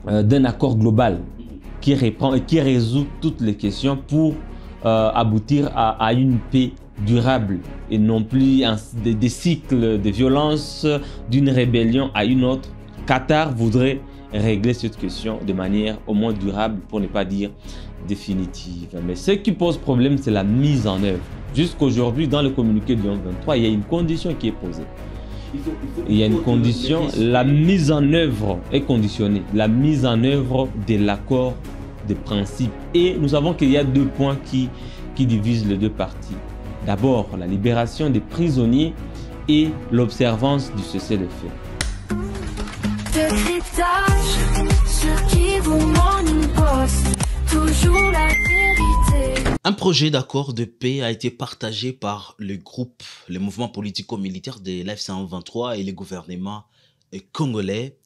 d'un accord global qui reprend et qui résout toutes les questions pour aboutir à une paix durable et non plus des cycles de violence d'une rébellion à une autre. Qatar voudrait régler cette question de manière au moins durable, pour ne pas dire définitive. Mais ce qui pose problème, c'est la mise en œuvre. Jusqu'aujourd'hui, dans le communiqué du 23, il y a une condition qui est posée. Il y a une condition, la mise en œuvre est conditionnée, la mise en œuvre de l'accord de principe. Et nous savons qu'il y a deux points qui divisent les deux parties. D'abord, la libération des prisonniers et l'observance du cessez-le-feu. Un projet d'accord de paix a été partagé par le groupe, le mouvement politico-militaire de l'AFC-M23 et le gouvernement congolais.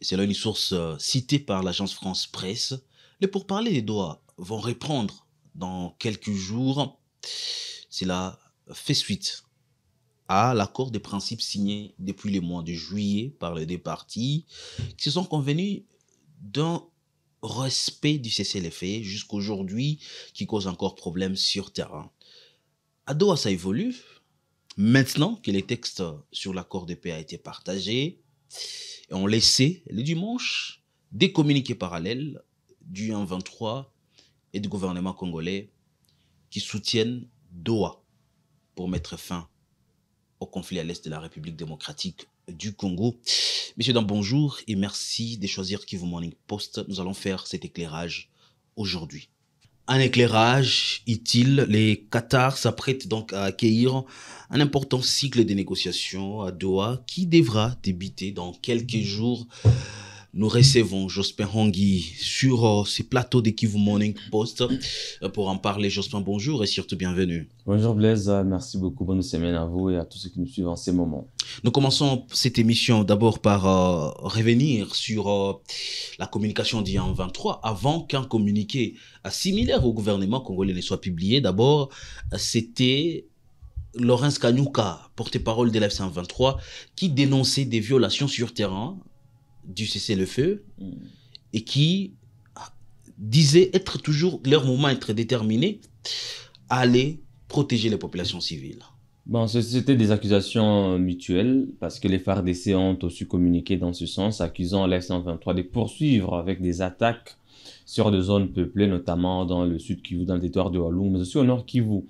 Selon une source citée par l'agence France Presse, les pourparlers des Doha vont reprendre dans quelques jours. Cela fait suite à l'accord de principe signé depuis le mois de juillet par les deux parties qui se sont convenus d'un respect du cessez-le-feu jusqu'aujourd'hui qui cause encore problème sur terrain. À Doha, ça évolue. Maintenant que les textes sur l'accord de paix a été partagé, et on laissait le dimanche des communiqués parallèles du 1-23 et du gouvernement congolais qui soutiennent Doha pour mettre fin au conflit à l'est de la République démocratique du Congo. Messieurs, dames, bonjour et merci de choisir Kivu Morning Post. Nous allons faire cet éclairage aujourd'hui. Un éclairage utile, les Qatar s'apprêtent donc à accueillir un important cycle de négociations à Doha qui devra débuter dans quelques jours. Nous recevons Jospin Hongui sur ce plateau de Kivu Morning Post pour en parler. Jospin, bonjour et surtout bienvenue. Bonjour Blaise, merci beaucoup. Bonne semaine à vous et à tous ceux qui nous suivent en ces moments. Nous commençons cette émission d'abord par revenir sur la communication du 1-23 avant qu'un communiqué similaire au gouvernement congolais ne soit publié. D'abord, c'était Laurence Kanyuka, porte-parole de l'AFC-M23, qui dénonçait des violations sur terrain du cessez-le-feu et qui disait être toujours, leur moment être déterminé à aller protéger les populations civiles. Bon, c'était des accusations mutuelles parce que les FARDC ont aussi communiqué dans ce sens, accusant l'AFC-M23 de poursuivre avec des attaques sur des zones peuplées, notamment dans le sud Kivu, dans le territoire de Walungu, mais aussi au nord Kivu,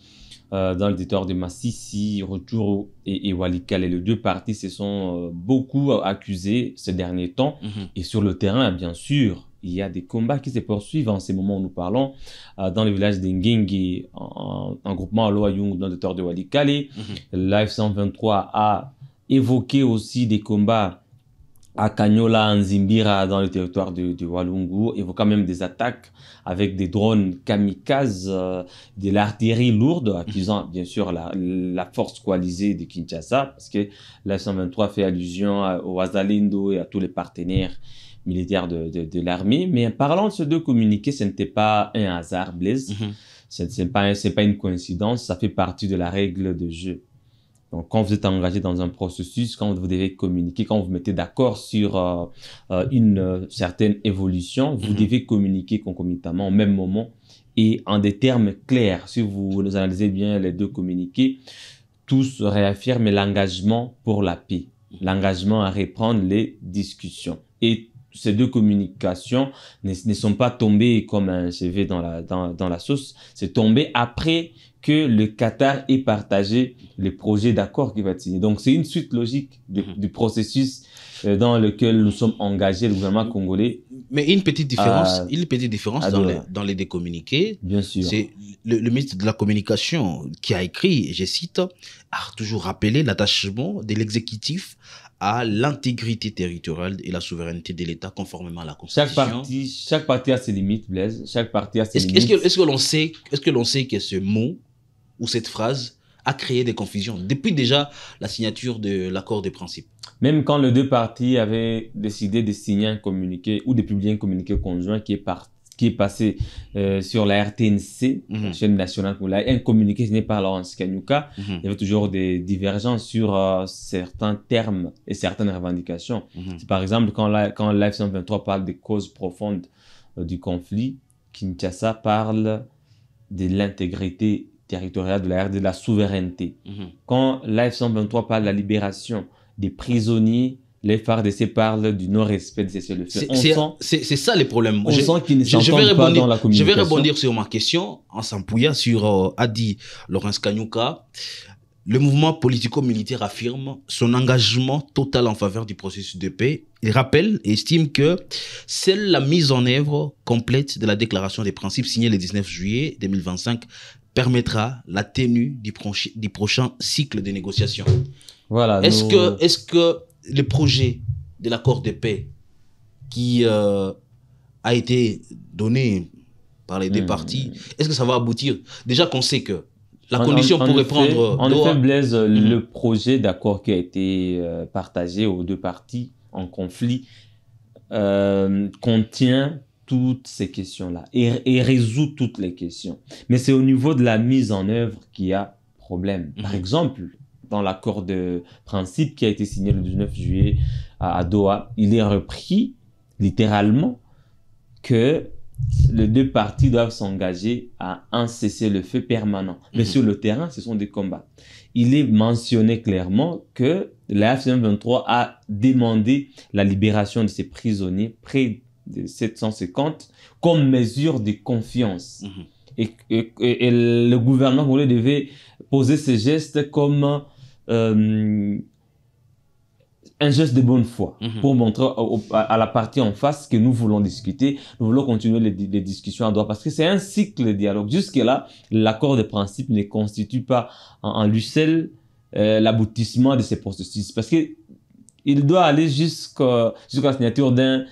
dans le territoire de Massissi, Rutshuru et Walikale. Les deux parties se sont beaucoup accusées ces derniers temps. Et sur le terrain, bien sûr, il y a des combats qui se poursuivent en ces moments où nous parlons dans le village d'Ngenge, en groupement à Loayung, dans le territoire de Walikale. L'AF-123 a évoqué aussi des combats à Kanyola, en Zimbira, dans le territoire de Walungu, évoquant même des attaques avec des drones kamikazes, de l'artillerie lourde, accusant bien sûr la force coalisée de Kinshasa, parce que la 123 fait allusion au Wazalendo et à tous les partenaires militaires de l'armée. Mais en parlant de ces deux communiqués, ce n'était pas un hasard, Blaise. C'est pas une coïncidence, ça fait partie de la règle de jeu. Donc, quand vous êtes engagé dans un processus, quand vous devez communiquer, quand vous vous mettez d'accord sur une certaine évolution, vous devez communiquer concomitamment au même moment et en des termes clairs. Si vous analysez bien les deux communiqués, tous réaffirment l'engagement pour la paix, l'engagement à reprendre les discussions. Et ces deux communications ne sont pas tombées comme un CV dans la sauce, c'est tombé après que le Qatar ait partagé les projets d'accord qui va être signé. Donc, c'est une suite logique du processus dans lequel nous sommes engagés, le gouvernement congolais. Mais une petite différence dans les deux communiqués. Bien sûr. C'est le ministre de la Communication qui a écrit, je cite, a toujours rappelé l'attachement de l'exécutif à l'intégrité territoriale et la souveraineté de l'État conformément à la Constitution. Chaque partie a ses limites, Blaise. Chaque partie a ses limites. Est-ce que l'on sait que ce mot ou cette phrase a créé des confusions depuis déjà la signature de l'accord de principe? Même quand les deux parties avaient décidé de signer un communiqué ou de publier un communiqué conjoint qui qui est passé sur la RTNC, la chaîne nationale, un communiqué signé par Laurence Kanyuka. Il y avait toujours des divergences sur certains termes et certaines revendications. Par exemple, quand Live 123 parle des causes profondes du conflit, Kinshasa parle de l'intégrité territoriale de la RD, de la souveraineté. Quand Live 123 parle de la libération des prisonniers, les FARDC parlent du non-respect de cessez-le-feu. C'est ça les problèmes. On sent qu'ils ne s'entendent pas dans la communication. Je vais rebondir sur ma question en s'appuyant sur Adi Laurence Kanyuka. Le mouvement politico-militaire affirme son engagement total en faveur du processus de paix. Il rappelle et estime que seule la mise en œuvre complète de la déclaration des principes signée le 19 juillet 2025 permettra la tenue du prochain cycle de négociations. Voilà. Est-ce que le projet de l'accord de paix qui a été donné par les deux parties, est-ce que ça va aboutir? Déjà qu'on sait que la condition pour reprendre... En effet, Blaise, le projet d'accord qui a été partagé aux deux parties en conflit contient toutes ces questions-là et résout toutes les questions. Mais c'est au niveau de la mise en œuvre qu'il y a problème. Par exemple, dans l'accord de principe qui a été signé le 19 juillet à Doha, il est repris littéralement que les deux parties doivent s'engager à un cessez-le-feu permanent. Mais sur le terrain, ce sont des combats. Il est mentionné clairement que la F-23 a demandé la libération de ses prisonniers, près de 750, comme mesure de confiance. Et le gouvernement congolais devait poser ces gestes comme un geste de bonne foi pour montrer à la partie en face que nous voulons discuter, nous voulons continuer les discussions à Doha parce que c'est un cycle de dialogue. Jusque-là, l'accord de principe ne constitue pas en lui seul l'aboutissement de ces processus parce que il doit aller jusqu'à la signature d'un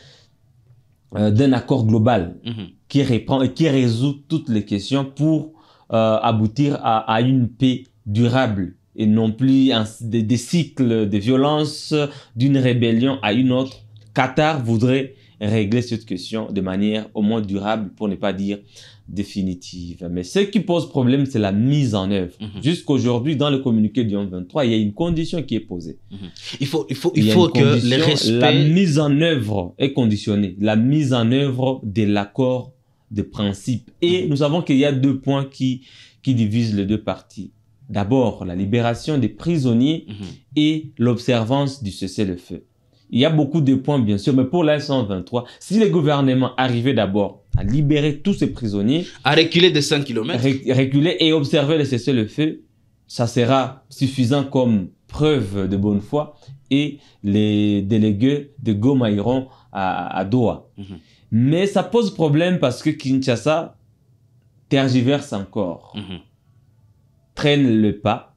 accord global qui reprend et qui résout toutes les questions pour aboutir à une paix durable et non plus des cycles de violence d'une rébellion à une autre. Qatar voudrait régler cette question de manière au moins durable, pour ne pas dire définitive. Mais ce qui pose problème, c'est la mise en œuvre. Jusqu'aujourd'hui, dans le communiqué du 23, il y a une condition qui est posée. Il faut que les respects... La mise en œuvre est conditionnée. La mise en œuvre de l'accord de principe. Et nous savons qu'il y a deux points qui divisent les deux parties. D'abord, la libération des prisonniers et l'observance du cessez-le-feu. Il y a beaucoup de points, bien sûr, mais pour la 123, si le gouvernement arrivait d'abord à libérer tous ces prisonniers... À reculer de 5 km. Reculer et observer le cessez-le-feu, ça sera suffisant comme preuve de bonne foi et les délégués de Goma iront à Doha. Mais ça pose problème parce que Kinshasa tergiverse encore. Traîne le pas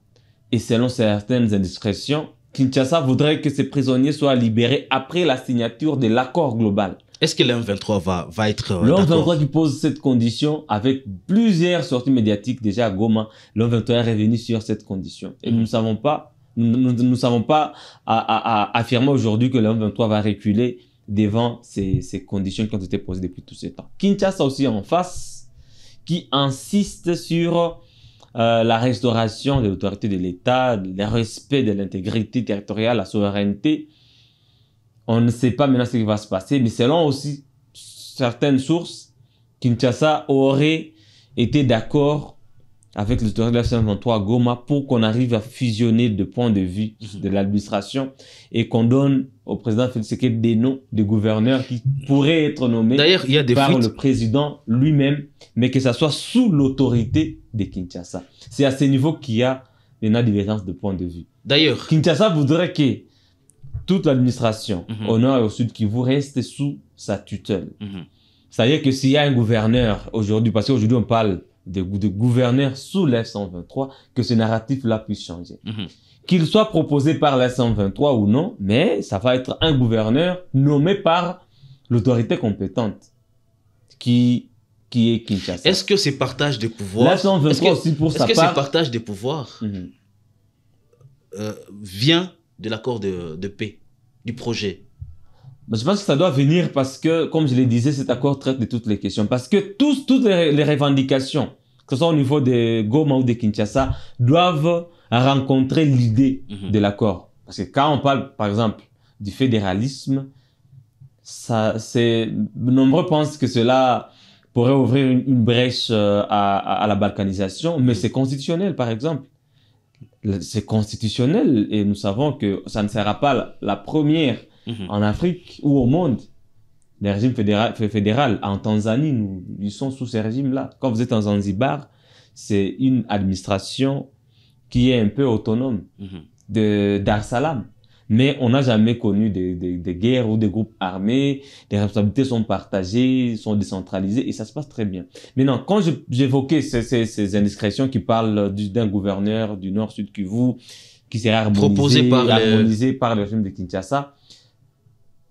et selon certaines indiscrétions, Kinshasa voudrait que ces prisonniers soient libérés après la signature de l'accord global. Est-ce que l'M23 va être d'accord? L'M23 qui pose cette condition avec plusieurs sorties médiatiques déjà à Goma, l'M23 est revenu sur cette condition. Et nous ne savons pas, à affirmer aujourd'hui que l'M23 va reculer devant ces conditions qui ont été posées depuis tout ce temps. Kinshasa aussi en face, qui insiste sur la restauration de l'autorité de l'État, le respect de l'intégrité territoriale, la souveraineté. On ne sait pas maintenant ce qui va se passer, mais selon aussi certaines sources, Kinshasa aurait été d'accord avec l'autorité de la F-23 à Goma pour qu'on arrive à fusionner de points de vue de l'administration et qu'on donne au président Félix Tshisekedi des noms de gouverneurs qui pourraient être nommés par le président lui-même, mais que ça soit sous l'autorité de Kinshasa. C'est à ce niveau qu'il y a une divergence de points de vue. D'ailleurs, Kinshasa voudrait que toute l'administration, au nord et au sud Kivu, reste sous sa tutelle. C'est-à-dire que s'il y a un gouverneur aujourd'hui, parce qu'aujourd'hui on parle de gouverneurs sous l'F-123, que ce narratif-là puisse changer. Qu'il soit proposé par l'F-123 ou non, mais ça va être un gouverneur nommé par l'autorité compétente qui est Kinshasa. Est-ce que ces partages de pouvoir... L'F-123 aussi pour sa part... Est-ce que ces partages de pouvoir vient de l'accord de paix, du projet? Ben, je pense que ça doit venir parce que, comme je le disais, cet accord traite de toutes les questions. Parce que toutes les revendications, que ce soit au niveau de Goma ou de Kinshasa, doivent rencontrer l'idée de l'accord. Parce que quand on parle, par exemple, du fédéralisme, nombreux pensent que cela pourrait ouvrir une brèche à la balkanisation, mais c'est constitutionnel, par exemple. C'est constitutionnel et nous savons que ça ne sera pas la première en Afrique ou au monde. Les régimes fédéral, en Tanzanie, ils sont sous ces régimes-là. Quand vous êtes en Zanzibar, c'est une administration qui est un peu autonome de Dar es Salaam. Mais on n'a jamais connu des guerres ou des groupes armés. Les responsabilités sont partagées, sont décentralisées et ça se passe très bien. Maintenant, quand j'évoquais ces indiscrétions qui parlent d'un gouverneur du Nord-Sud Kivu qui serait harmonisé par le régime de Kinshasa,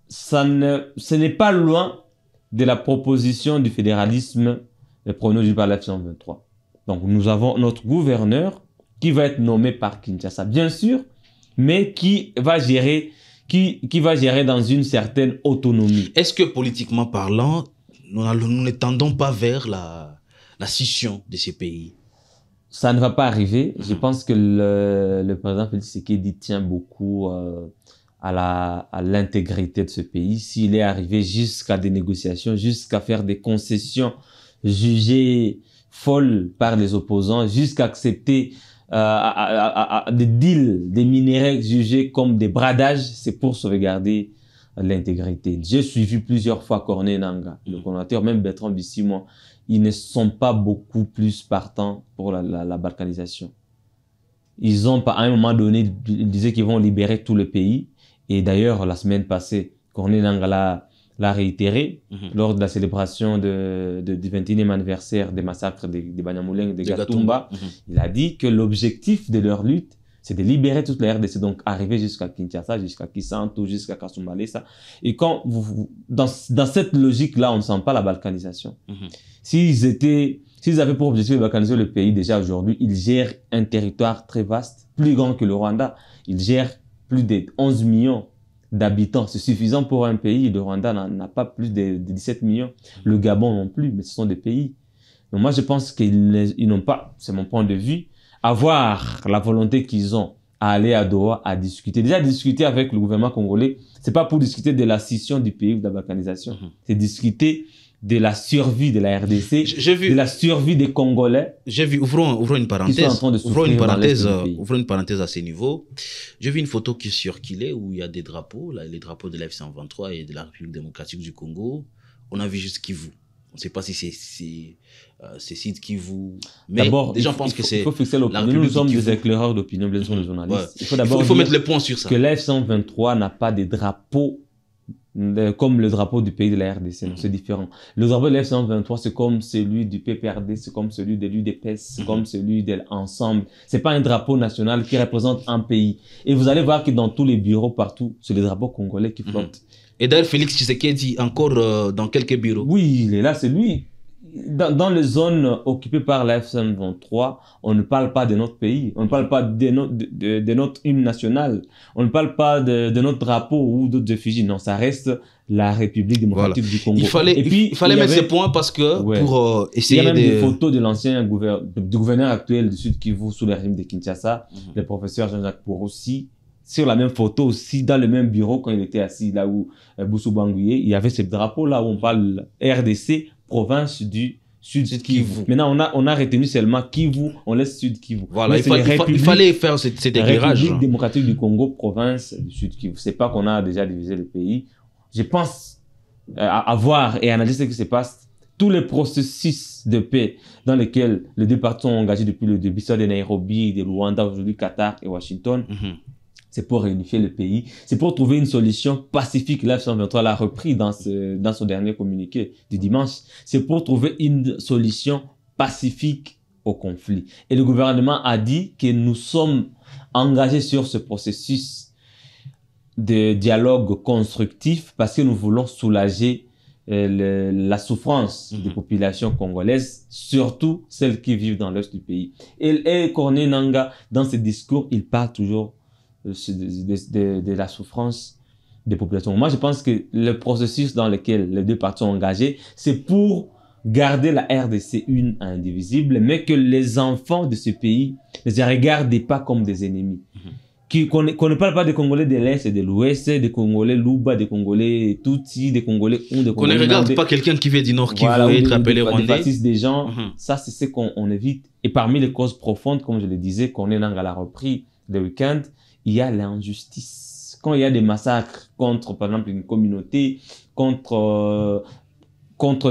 ce n'est pas loin de la proposition du fédéralisme prônée par la F-123. Donc, nous avons notre gouverneur qui va être nommé par Kinshasa, bien sûr, mais qui va gérer dans une certaine autonomie. Est-ce que politiquement parlant, nous ne tendons pas vers la scission de ces pays? Ça ne va pas arriver. Je pense que le président Félix Tshisekedi tient beaucoup à l'intégrité de ce pays. S'il est arrivé jusqu'à des négociations, jusqu'à faire des concessions jugées folles par les opposants, jusqu'à accepter des deals, des minéraux jugés comme des bradages, c'est pour sauvegarder l'intégrité. J'ai suivi plusieurs fois Corneille Nangaa, le coordinateur, même Bertrand Bisimwa. Ils ne sont pas beaucoup plus partants pour la balkanisation. Ils ont, à un moment donné, ils disaient qu'ils vont libérer tout le pays. Et d'ailleurs, la semaine passée, Corneille Nangaa l'a réitéré lors de la célébration du 21e anniversaire des massacres des Banyamulenge, des Gatumba. Il a dit que l'objectif de leur lutte, c'est de libérer toute la RDC, donc arriver jusqu'à Kinshasa, jusqu'à Kisantu, jusqu'à Kasumbalesa. Et quand dans cette logique-là, on ne sent pas la balkanisation. S'ils avaient pour objectif de balkaniser le pays, déjà aujourd'hui, ils gèrent un territoire très vaste, plus grand que le Rwanda. Ils gèrent plus de 11 millions d'habitants. C'est suffisant pour un pays. Le Rwanda n'a pas plus de 17 millions. Le Gabon non plus, mais ce sont des pays. Donc moi, je pense qu'ils n'ont pas, c'est mon point de vue, avoir la volonté qu'ils ont à aller à Doha, à discuter. Déjà, discuter avec le gouvernement congolais, c'est pas pour discuter de la scission du pays ou de la balkanisation. C'est discuter de la survie de la RDC, de la survie des Congolais. J'ai vu, ouvrons une parenthèse, ouvrons une parenthèse à ce niveau. J'ai vu une photo qui circulait où il y a des drapeaux, là, les drapeaux de la F-123 et de la République démocratique du Congo. On a vu juste Kivu. On ne sait pas si c'est Sud Kivu. Mais d'abord, des gens pensent que c'est. Il faut fixer l'opinion. Nous sommes des éclaireurs d'opinion, bien sûr, les journalistes. Il faut d'abord mettre le point sur ça. Que la F-123 n'a pas de drapeaux comme le drapeau du pays de la RDC, c'est différent. Le drapeau de la F-123, c'est comme celui du PPRD, c'est comme celui de l'UDPS, c'est comme celui de l'Ensemble. C'est pas un drapeau national qui représente un pays. Et vous allez voir que dans tous les bureaux, partout, c'est le drapeau congolais qui flotte. Et d'ailleurs, Félix Tshisekedi, encore dans quelques bureaux. Oui, il est là, c'est lui. Dans les zones occupées par la F-123, on ne parle pas de notre pays, on ne parle pas de notre hymne national, on ne parle pas de notre drapeau ou d'autres effigies. Non, ça reste la République démocratique du Congo. Il fallait mettre ce point parce que pour essayer il y a même des photos de l'ancien gouverneur actuel du Sud Kivu sous le régime de Kinshasa, le professeur Jean-Jacques Porossi. Sur la même photo aussi, dans le même bureau, quand il était assis là où Boussou Banguye, il y avait ce drapeau là où on parle RDC, province du Sud Kivu. Maintenant, on a retenu seulement Kivu, on laisse Sud Kivu. Voilà, il fallait faire cet éclairage. République démocratique du Congo, province du Sud Kivu. C'est pas qu'on a déjà divisé le pays. Je pense à voir et analyser ce qui se passe. Tous les processus de paix dans lesquels les deux parties sont engagés depuis le début, soit de Nairobi, de Rwanda, aujourd'hui Qatar et Washington, c'est pour réunifier le pays, c'est pour trouver une solution pacifique. La F-123 l'a repris dans son dernier communiqué du dimanche. C'est pour trouver une solution pacifique au conflit. Et le gouvernement a dit que nous sommes engagés sur ce processus de dialogue constructif parce que nous voulons soulager la souffrance des populations congolaises, surtout celles qui vivent dans l'est du pays. Et Corneille Nangaa, dans ses discours, il parle toujours de la souffrance des populations. Moi, je pense que le processus dans lequel les deux parties sont engagées, c'est pour garder la RDC une indivisible, mais que les enfants de ce pays ne se regardent pas comme des ennemis. Qu'on ne parle pas des Congolais de l'Est et de l'Ouest, des Congolais Louba, des Congolais Tutsi, des Congolais ou des Congolais... Qu'on ne regarde pas quelqu'un qui vient du Nord qui voilà, veut être appelé Rwandais. Des gens, ça c'est ce qu'on évite. Et parmi les causes profondes, comme je le disais, qu'on est dans la reprise des week-ends, il y a l'injustice. Quand il y a des massacres contre, par exemple, une communauté, contre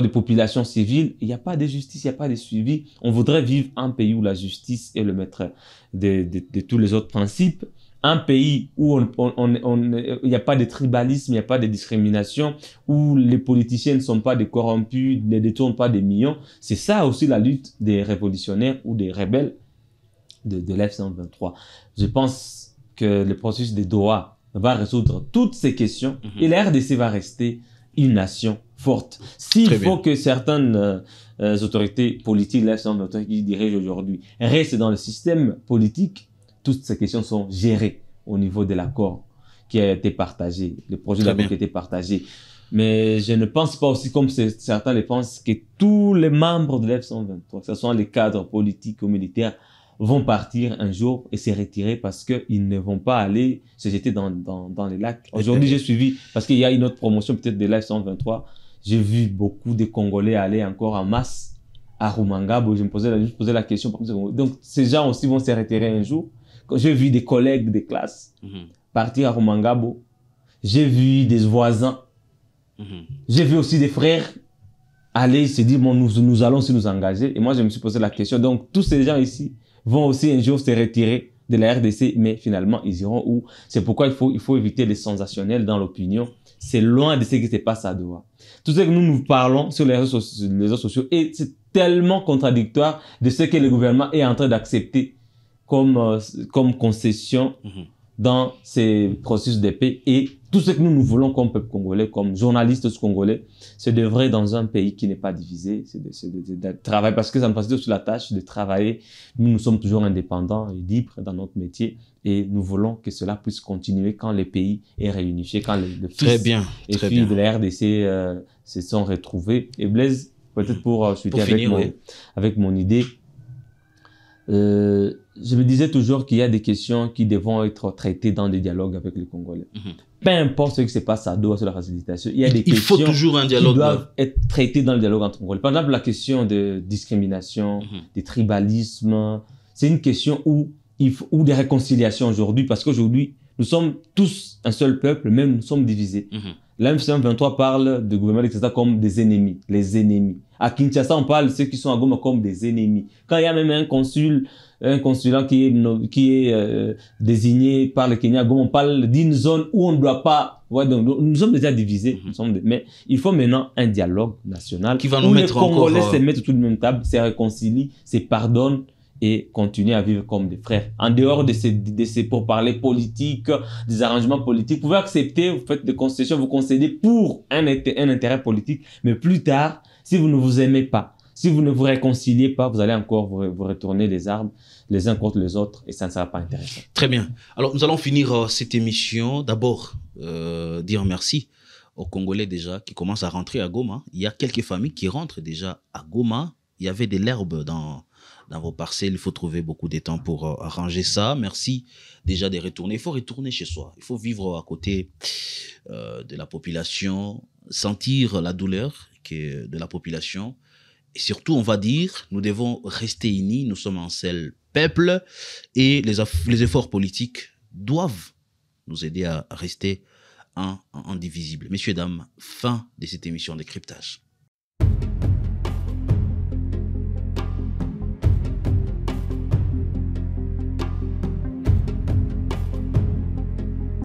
des populations civiles, il n'y a pas de justice, il n'y a pas de suivi. On voudrait vivre un pays où la justice est le maître de tous les autres principes. Un pays où il n'y a pas de tribalisme, il n'y a pas de discrimination, où les politiciens ne sont pas des corrompus, ne détournent pas des millions. C'est ça aussi la lutte des révolutionnaires ou des rebelles de l'F-123. Je pense que le processus de Doha va résoudre toutes ces questions et la RDC va rester une nation forte. S'il faut que certaines autorités politiques, l'F-123 qui dirigent aujourd'hui, restent dans le système politique, toutes ces questions sont gérées au niveau de l'accord qui a été partagé, le projet d'accord qui a été partagé. Mais je ne pense pas aussi, comme certains le pensent, que tous les membres de l'F-123, que ce soit les cadres politiques ou militaires, vont partir un jour et se retirer parce qu'ils ne vont pas aller se jeter dans les lacs. Aujourd'hui, j'ai suivi, parce qu'il y a une autre promotion peut-être de l'F-123, j'ai vu beaucoup de Congolais aller encore en masse à Rumangabo. Je me posais la question. Donc, ces gens aussi vont se retirer un jour. J'ai vu des collègues de classe partir à Rumangabo. J'ai vu des voisins. J'ai vu aussi des frères aller se dire, bon, nous allons aussi nous engager. Et moi, je me suis posé la question. Donc, tous ces gens ici vont aussi un jour se retirer de la RDC, mais finalement, ils iront où? C'est pourquoi il faut éviter les sensationnels dans l'opinion. C'est loin de ce qui se passe à Doha. Tout ce que nous parlons sur les réseaux sociaux, et c'est tellement contradictoire de ce que le gouvernement est en train d'accepter comme concession dans ces processus de paix. Et tout ce que nous voulons comme peuple congolais, comme journalistes congolais, c'est d'œuvrer dans un pays qui n'est pas divisé, c'est de travailler, parce que ça nous facilite aussi la tâche de travailler. Nous sommes toujours indépendants et libres dans notre métier, et nous voulons que cela puisse continuer quand le pays est réunifié, quand le fils et filles de la RDC se sont retrouvés. Et Blaise, peut-être pour suiter avec mon idée, je me disais toujours qu'il y a des questions qui devront être traitées dans des dialogues avec les Congolais. Peu importe ce qui se passe à Doha sur la facilitation, il y a des questions faut toujours un dialogue qui doivent être traitées dans le dialogue entre Congolais. Par exemple, la question de discrimination, de tribalisme, c'est une question où des réconciliations aujourd'hui, parce qu'aujourd'hui, nous sommes tous un seul peuple, même nous sommes divisés. L'M23 parle de gouvernement etc. comme des ennemis, les ennemis. À Kinshasa, on parle de ceux qui sont à Goma comme des ennemis. Quand il y a même un consulat qui est désigné par le Kenya à Goma, on parle d'une zone où on ne doit pas... Ouais, donc, nous sommes déjà divisés, mais il faut maintenant un dialogue national qui va nous où mettre les Congolais se mettent autour de la même table, se réconcilient, se pardonnent et continuer à vivre comme des frères. En dehors de ces pourparlers politiques, des arrangements politiques, vous pouvez accepter, vous faites des concessions, vous concédez pour un intérêt politique, mais plus tard, si vous ne vous aimez pas, si vous ne vous réconciliez pas, vous allez encore vous retourner les armes les uns contre les autres et ça ne sera pas intéressant. Très bien. Alors, nous allons finir cette émission. D'abord, dire merci aux Congolais déjà qui commencent à rentrer à Goma. Il y a quelques familles qui rentrent déjà à Goma. Il y avait de l'herbe dans vos parcelles. Il faut trouver beaucoup de temps pour arranger ça. Merci déjà de retourner. Il faut retourner chez soi. Il faut vivre à côté de la population, sentir la douleur de la population. Et surtout, on va dire, nous devons rester unis. Nous sommes un seul peuple et les efforts politiques doivent nous aider à rester indivisibles. Messieurs, dames, fin de cette émission de cryptage.